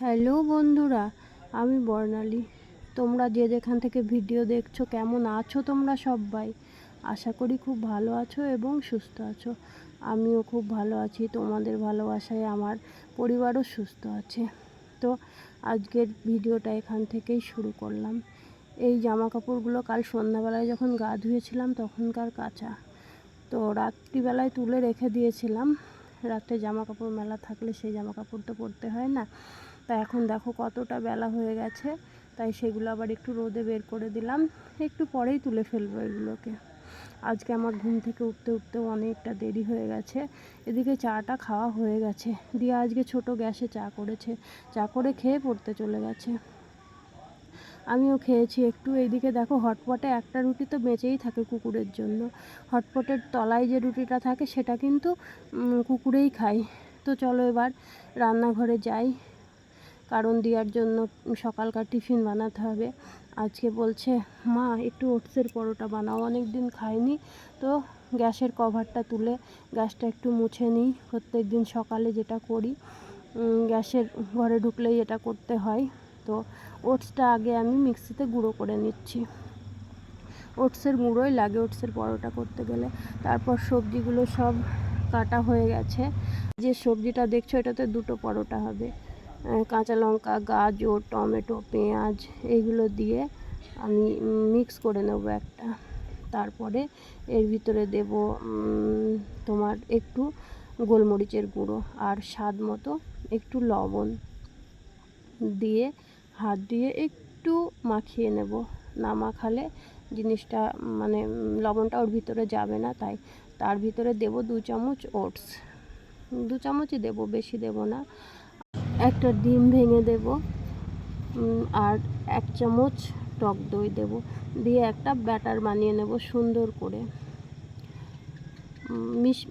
Hello বন্ধুরা, আমি বর্ণালী। তোমরা যে যেখান থেকে ভিডিও দেখছো, কেমন আছো তোমরা সবাই? আশা করি খুব ভালো আছো এবং সুস্থ আছো। আমিও খুব ভালো আছি, তোমাদের ভালোবাসায় আমার পরিবারও সুস্থ আছে। তো আজকের ভিডিওটা এখান থেকেই শুরু করলাম। এই জামা কাপড়গুলো কাল সন্ধ্যাবেলায় যখন গা ধুয়েছিলাম তখনকার কাচা, তো রাত্রিবেলায় তুলে রেখে দিয়েছিলাম। রাত্রে জামা কাপড় মেলা থাকলে সেই জামা কাপড় তো পরতে হয় না। তা এখন দেখো কতটা বেলা হয়ে গেছে, তাই সেগুলো আবার একটু রোদে বের করে দিলাম। একটু পরেই তুলে ফেলবো এগুলোকে। আজকে আমার ঘুম থেকে উঠতেও অনেকটা দেরি হয়ে গেছে। এদিকে চাটা খাওয়া হয়ে গেছে, দিয়ে আজকে ছোট গ্যাসে চা করেছে, চা করে খেয়ে পড়তে চলে গেছে। আমিও খেয়েছি একটু। এইদিকে দেখো হটপটে একটা রুটি তো বেঁচেই থাকে কুকুরের জন্য। হটপটের তলায় যে রুটিটা থাকে সেটা কিন্তু কুকুরেই খায়। তো চলো এবার রান্নাঘরে যাই, কারণ দিয়ার জন্য সকালকার টিফিন বানাতে হবে। আজকে বলছে মা একটু ওটসের পরোটা বানাও, অনেক দিন খাইনি। তো গ্যাসের কভারটা তুলে গ্যাসটা একটু মুছে নিই। প্রত্যেক দিন সকালে যেটা করি, গ্যাসের ঘরে ঢুকলেই এটা করতে হয়। তো ওটসটা আগে আমি মিক্সিতে গুঁড়ো করে নিচ্ছি। ওটসের গুঁড়োই লাগে ওটসের পরোটা করতে গেলে। তারপর সবজিগুলো সব কাটা হয়ে গেছে। যে সবজিটা দেখছো এটাতে দুটো পরোটা হবে। কাঁচা লঙ্কা, গাজর, টমেটো, পেঁয়াজ এইগুলো দিয়ে আমি মিক্স করে নেব একটা। তারপরে এর ভিতরে দেব তোমার একটু গোলমরিচের গুঁড়ো আর স্বাদ মতো একটু লবণ দিয়ে হাত দিয়ে একটু মাখিয়ে নেব। না মাখালে জিনিসটা মানে লবণটা ওর ভিতরে যাবে না, তাই তার ভিতরে দেব 2 চামচ ওটস। 2 চামচই দেব, বেশি দেব না। একটা ডিম ভেঙে দেব, আর 1 চামচ টক দই দেব, দিয়ে একটা ব্যাটার বানিয়ে নেব সুন্দর করে।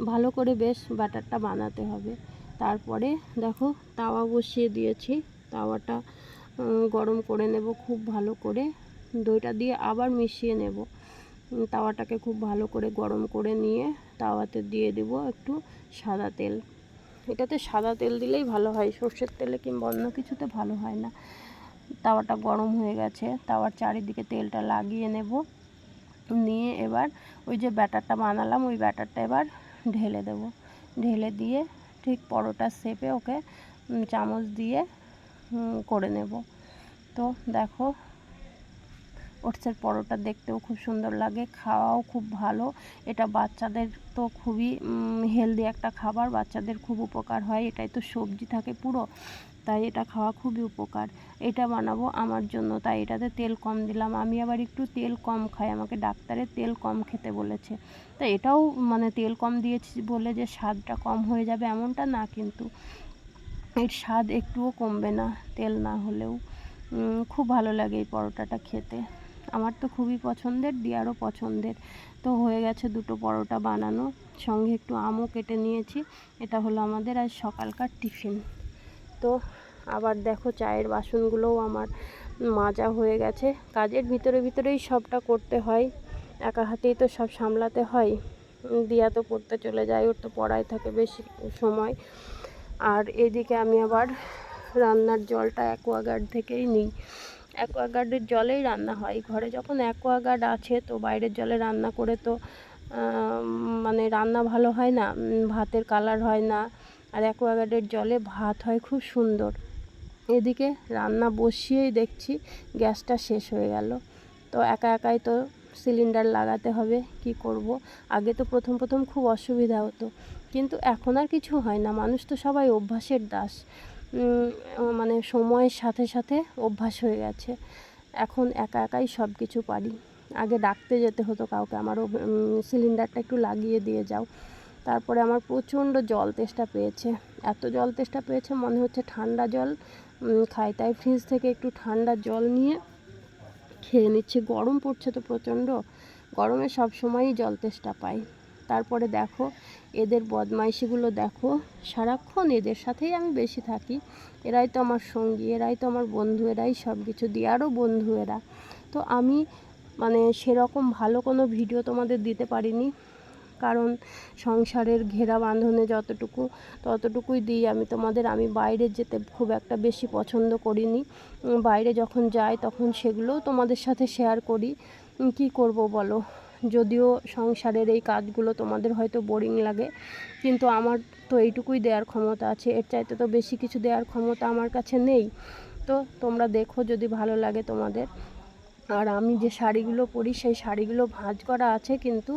ভালো করে বেশ ব্যাটারটা বানাতে হবে। তারপরে দেখো তাওয়া বসিয়ে দিয়েছি, তাওয়াটা গরম করে নেব খুব ভালো করে। দইটা দিয়ে আবার মিশিয়ে নেব। তাওয়াটাকে খুব ভালো করে গরম করে নিয়ে তাওয়াতে দিয়ে দেব একটু সাদা তেল। এটাতে সাদা তেল দিলেই ভালো হয়, সর্ষের তেলে কিংবা অন্য কিছুতে ভালো হয় না। তাওয়াটা গরম হয়ে গেছে, তাওয়ার চারিদিকে তেলটা লাগিয়ে নেব। নিয়ে এবার ওই যে ব্যাটারটা বানালাম ওই ব্যাটারটা এবার ঢেলে দেব। ঢেলে দিয়ে ঠিক পরোটার শেপে ওকে চামচ দিয়ে করে নেব। তো দেখো ওটসের পরোটা দেখতেও খুব সুন্দর লাগে, খাওয়াও খুব ভালো। এটা বাচ্চাদের তো খুবই হেলদি একটা খাবার, বাচ্চাদের খুব উপকার হয়। এটাই তো সবজি থাকে পুরো, তাই এটা খাওয়া খুবই উপকার। এটা বানাবো আমার জন্য, তাই এটাতে তেল কম দিলাম। আমি আবার একটু তেল কম খাই, আমাকে ডাক্তারে তেল কম খেতে বলেছে। তো এটাও মানে তেল কম দিয়েছি বলে যে স্বাদটা কম হয়ে যাবে এমনটা না, কিন্তু এর স্বাদ একটুও কমবে না তেল না হলেও। খুব ভালো লাগে এই পরোটাটা খেতে, আমার তো খুবই পছন্দের, দিয়ারও পছন্দের। তো হয়ে গেছে দুটো পরোটা বানানো, সঙ্গে একটু আমও কেটে নিয়েছি। এটা হলো আমাদের আজ সকালকার টিফিন। তো আবার দেখো চায়ের বাসনগুলোও আমার মাজা হয়ে গেছে। কাজের ভিতরেই সবটা করতে হয়, একা হাতেই তো সব সামলাতে হয়। দিয়া তো পড়তে চলে যায়, ওর তো পড়ায় থাকে বেশি সময়। আর এদিকে আমি আবার রান্নার জলটা অ্যাকোয়াগার্ড থেকেই নিই। অ্যাকোয়াগার্ডের জলেই রান্না হয় ঘরে। যখন অ্যাকোয়াগার্ড আছে তো বাইরের জলে রান্না করে তো মানে রান্না ভালো হয় না, ভাতের কালার হয় না। আর অ্যাকোয়াগার্ডের জলে ভাত হয় খুব সুন্দর। এদিকে রান্না বসিয়েই দেখছি গ্যাসটা শেষ হয়ে গেল। তো একাই তো সিলিন্ডার লাগাতে হবে, কি করব। আগে তো প্রথম খুব অসুবিধা হতো, কিন্তু এখন আর কিছু হয় না। মানুষ তো সবাই অভ্যাসের দাস, মানে সময়ের সাথে সাথে অভ্যাস হয়ে গেছে। এখন একাই সব কিছু পারি। আগে ডাকতে যেতে হতো কাউকে, আমারও সিলিন্ডারটা একটু লাগিয়ে দিয়ে যাও। তারপরে আমার প্রচণ্ড জল তেষ্টা পেয়েছে, এত জল তেষ্টা পেয়েছে মনে হচ্ছে ঠান্ডা জল খাই। তাই ফ্রিজ থেকে একটু ঠান্ডা জল নিয়ে খেয়ে নিচ্ছি। গরম পড়ছে তো প্রচণ্ড, গরমে সব সময়ই জল তেষ্টা পাই। তারপরে দেখো এদের বদমাইশিগুলো দেখো, সারাক্ষণ এদের সাথেই আমি বেশি থাকি। এরাই তো আমার সঙ্গী, এরাই তো আমার বন্ধু, এরাই সব কিছু, দিয়ারও বন্ধু এরা। তো আমি মানে সেরকম ভালো কোনো ভিডিও তোমাদের দিতে পারিনি, কারণ সংসারের ঘেরা বাঁধনে ততটুকুই দিই আমি তোমাদের। আমি বাইরে যেতে খুব একটা বেশি পছন্দ করিনি। বাইরে যখন যাই তখন সেগুলোও তোমাদের সাথে শেয়ার করি। কি করব বলো, যদিও সংসারের এই কাজগুলো তোমাদের হয়তো বোরিং লাগে, কিন্তু আমার তো এইটুকুই দেওয়ার ক্ষমতা আছে, এর চাইতে তো বেশি কিছু দেওয়ার ক্ষমতা আমার কাছে নেই। তো তোমরা দেখো যদি ভালো লাগে তোমাদের। আর আমি যে শাড়িগুলো পরি সেই শাড়িগুলো ভাঁজ করা আছে, কিন্তু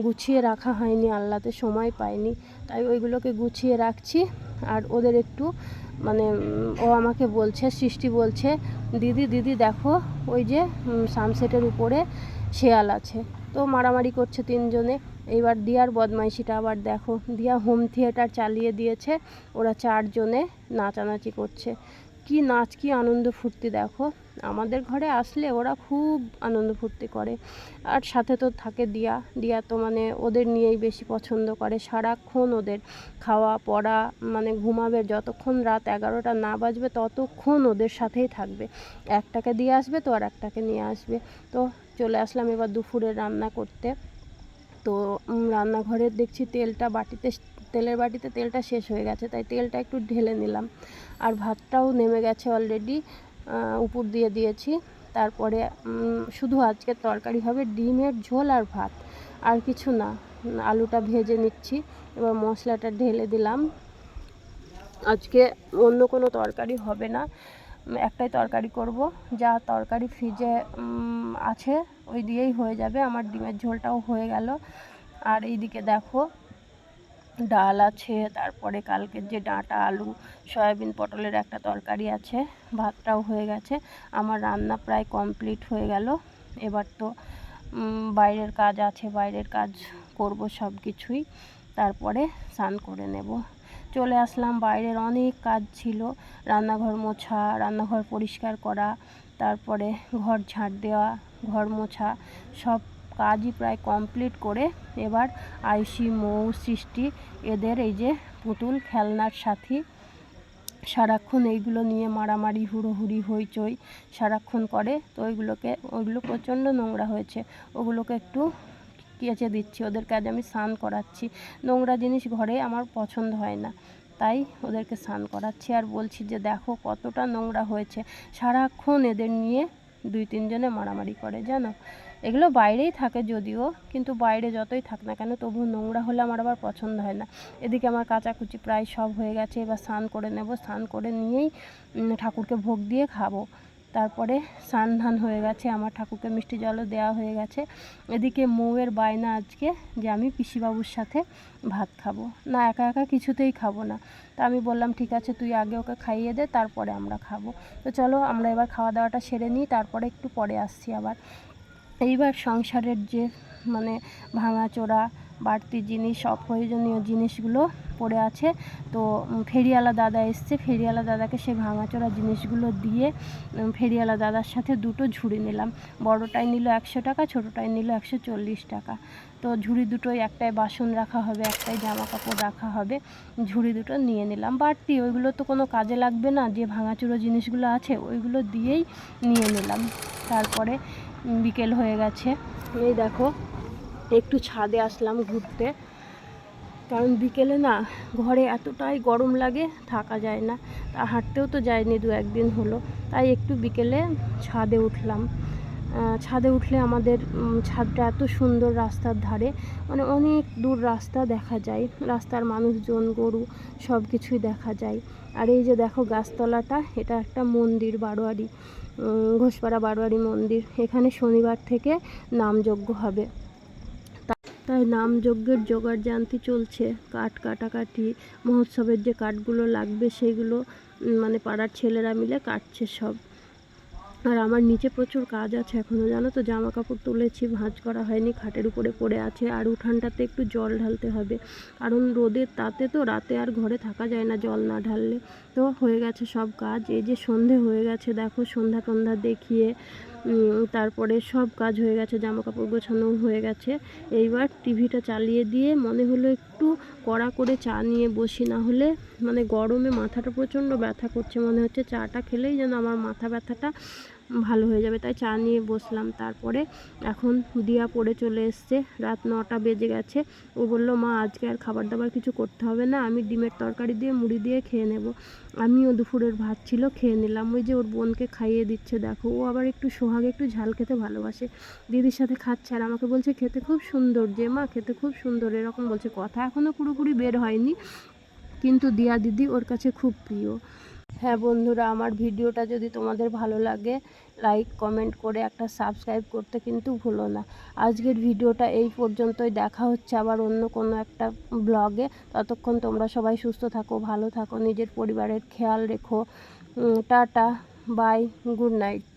গুছিয়ে রাখা হয়নি, আল্লাতে সময় পাইনি, তাই ওইগুলোকে গুছিয়ে রাখছি। আর ওদের একটু মানে ও আমাকে বলছে, সৃষ্টি বলছে, দিদি দেখো ওই যে সানসেটের উপরে শেয়াল আছে। তো মারামারি করছে তিনজনে। এইবার দিয়ার বদমাইশিটা আবার দেখো, দিয়া হোম থিয়েটার চালিয়ে দিয়েছে, ওরা চারজনে নাচানাচি করছে। কি নাচ, কি আনন্দ ফুর্তি দেখো। আমাদের ঘরে আসলে ওরা খুব আনন্দ ফুর্তি করে। আর সাথে তো থাকে দিয়া তো মানে ওদের নিয়েই বেশি পছন্দ করে। সারাক্ষণ ওদের খাওয়া পড়া, মানে ঘুমাবে যতক্ষণ রাত 11টা না বাজবে ততক্ষণ ওদের সাথেই থাকবে। একটাকে দিয়ে আসবে তো আর একটাকে নিয়ে আসবে। তো চলে আসলাম এবার দুপুরে রান্না করতে। তো রান্নাঘরে দেখছি তেলের বাটিতে তেলটা শেষ হয়ে গেছে, তাই তেলটা একটু ঢেলে নিলাম। আর ভাতটাও নেমে গেছে অলরেডি, উপর দিয়ে দিয়েছি। তারপরে শুধু আজকের তরকারি হবে ডিমের ঝোল আর ভাত, আর কিছু না। আলুটা ভেজে নিচ্ছি, এবার মশলাটা ঢেলে দিলাম। আজকে অন্য কোনো তরকারি হবে না, একটাই তরকারি করব। যা তরকারি ফ্রিজে আছে ওই দিয়েই হয়ে যাবে। আমার ডিমের ঝোলটাও হয়ে গেল। আর এইদিকে দেখো ডাল আছে, তারপরে কালকের যে ডাঁটা আলু সয়াবিন পটলের একটা তরকারি আছে, ভাতটাও হয়ে গেছে। আমার রান্না প্রায় কমপ্লিট হয়ে গেল। এবার তো বাইরের কাজ আছে, বাইরের কাজ করব সব কিছুই, তারপরে স্নান করে নেব। চলে আসলাম, বাইরের অনেক কাজ ছিল, রান্নাঘর মোছা, রান্নাঘর পরিষ্কার করা, তারপরে ঘর ঝাড় দেওয়া, ঘর মোছা, সব কাজই প্রায় কমপ্লিট করে এবার আয়ুষি, মৌ, সৃষ্টি এদের এই যে পুতুল খেলনার সাথী, সারাক্ষণ এইগুলো নিয়ে মারামারি হুড়োহুড়ি হইচই সারাক্ষণ করে। তো ওইগুলো প্রচণ্ড নোংরা হয়েছে, ওগুলোকে একটু কেচে দিচ্ছি। ওদেরকে আজ আমি স্নান করাচ্ছি। নোংরা জিনিস ঘরে আমার পছন্দ হয় না, তাই ওদেরকে স্নান করাচ্ছি। আর বলছি যে দেখো কতটা নোংরা হয়েছে, সারাক্ষণ এদের নিয়ে 2-3 জনে মারামারি করে জানো। এগুলো বাইরেই থাকে যদিও, কিন্তু বাইরে যতই থাক না কেন তবু নোংরা হলে আমার আবার পছন্দ হয় না। এদিকে আমার কাচাকুচি প্রায় সব হয়ে গেছে, এবার স্নান করে নেব। স্নান করে নিয়েই ঠাকুরকে ভোগ দিয়ে খাবো। তারপরে স্নান ধান হয়ে গেছে, আমার ঠাকুরকে মিষ্টি জলও দেওয়া হয়ে গেছে। এদিকে মৌয়ের বায়না আজকে যে আমি পিসিবাবুর সাথে ভাত খাবো না, একা একা কিছুতেই খাবো না। তা আমি বললাম ঠিক আছে, তুই আগে ওকে খাইয়ে দে, তারপরে আমরা খাবো। তো চলো আমরা এবার খাওয়া দাওয়াটা সেরে নিই, তারপরে একটু পরে আসছি আবার। এইবার সংসারের যে মানে ভাঙাচোরা বাড়তি জিনিস, অপ্রয়োজনীয় জিনিসগুলো পড়ে আছে। তো ফেরিওয়ালা দাদা এসছে, ফেরিওয়ালা দাদাকে সেই ভাঙাচোরা জিনিসগুলো দিয়ে ফেরিওয়ালা দাদার সাথে দুটো ঝুড়ি নিলাম। বড়টাই নিল 100 টাকা, ছোটোটাই নিল 140 টাকা। তো ঝুড়ি দুটোই, একটাই বাসন রাখা হবে, একটাই জামা কাপড় রাখা হবে, ঝুড়ি দুটো নিয়ে নিলাম। বাড়তি ওইগুলো তো কোনো কাজে লাগবে না, যে ভাঙাচোরা জিনিসগুলো আছে ওইগুলো দিয়েই নিয়ে নিলাম। তারপরে বিকেল হয়ে গেছে, এই দেখো একটু ছাদে আসলাম ঘুরতে, কারণ বিকেলে না ঘরে এতটাই গরম লাগে, থাকা যায় না। তা হাঁটতেও তো যায়নি 2-1 দিন হলো, তাই একটু বিকেলে ছাদে উঠলাম। ছাদে উঠলে আমাদের ছাদটা এত সুন্দর, রাস্তার ধারে, মানে অনেক দূর রাস্তা দেখা যায়, রাস্তার মানুষজন, গরু সব কিছুই দেখা যায়। আর এই যে দেখো গাছতলাটা, এটা একটা মন্দির, বারোয়ারি, ঘোষপাড়া বারোয়ারি মন্দির। এখানে শনিবার থেকে নামযজ্ঞ হবে, তাই নামযজ্ঞের জোগাড় জান্তি চলছে। কাঠ কাটাকাটি, মহোৎসবের যে কাঠগুলো লাগবে সেইগুলো মানে পাড়ার ছেলেরা মিলে কাটছে সব। আর আমার নিচে প্রচুর কাজ আছে এখনও, জানো তো, জামা কাপড় তুলেছি, ভাঁজ করা হয়নি, খাটের উপরে পড়ে আছে। আর উঠানটাতে একটু জল ঢালতে হবে, কারণ রোদের তাতে তো রাতে আর ঘরে থাকা যায় না জল না ঢাললে। তো হয়ে গেছে সব কাজ, এই যে সন্ধে হয়ে গেছে দেখো, সন্ধ্যা টন্ধা দেখিয়ে তারপরে সব কাজ হয়ে গেছে, জামা কাপড় গোছানো হয়ে গেছে। এইবার টিভিটা চালিয়ে দিয়ে মনে হলো একটু কড়া করে চা নিয়ে বসি, না হলে মানে গরমে মাথাটা প্রচণ্ড ব্যথা করছে, মনে হচ্ছে চাটা খেলেই যেন আমার মাথা ব্যথাটা ভালো হয়ে যাবে। তাই চা নিয়ে বসলাম। তারপরে এখন দিয়া পড়ে চলে এসছে, রাত 9টা বেজে গেছে। ও বলল মা আজকে আর খাবার দাবার কিছু করতে হবে না, আমি ডিমের তরকারি দিয়ে মুড়ি দিয়ে খেয়ে নেব। আমিও দুপুরের ভাত ছিল খেয়ে নিলাম। ওই যে ওর বোনকে খাইয়ে দিচ্ছে দেখো, ও আবার একটু সোহাগে একটু ঝাল খেতে ভালোবাসে। দিদির সাথে খাচ্ছে আর আমাকে বলছে খেতে খুব সুন্দর যে মা, খেতে খুব সুন্দর, এরকম বলছে। কথা এখনও পুরোপুরি বের হয়নি, কিন্তু দিয়া দিদি ওর কাছে খুব প্রিয়। হ্যাঁ বন্ধুরা, আমার ভিডিওটা যদি তোমাদের ভালো লাগে লাইক কমেন্ট করে একটা সাবস্ক্রাইব করতে কিন্তু ভুলো না। আজকের ভিডিওটা এই পর্যন্তই, দেখা হচ্ছে আবার অন্য কোনো একটা ব্লগে। ততক্ষণ তোমরা সবাই সুস্থ থাকো, ভালো থাকো, নিজের পরিবারের খেয়াল রেখো। Tata, bye, good night.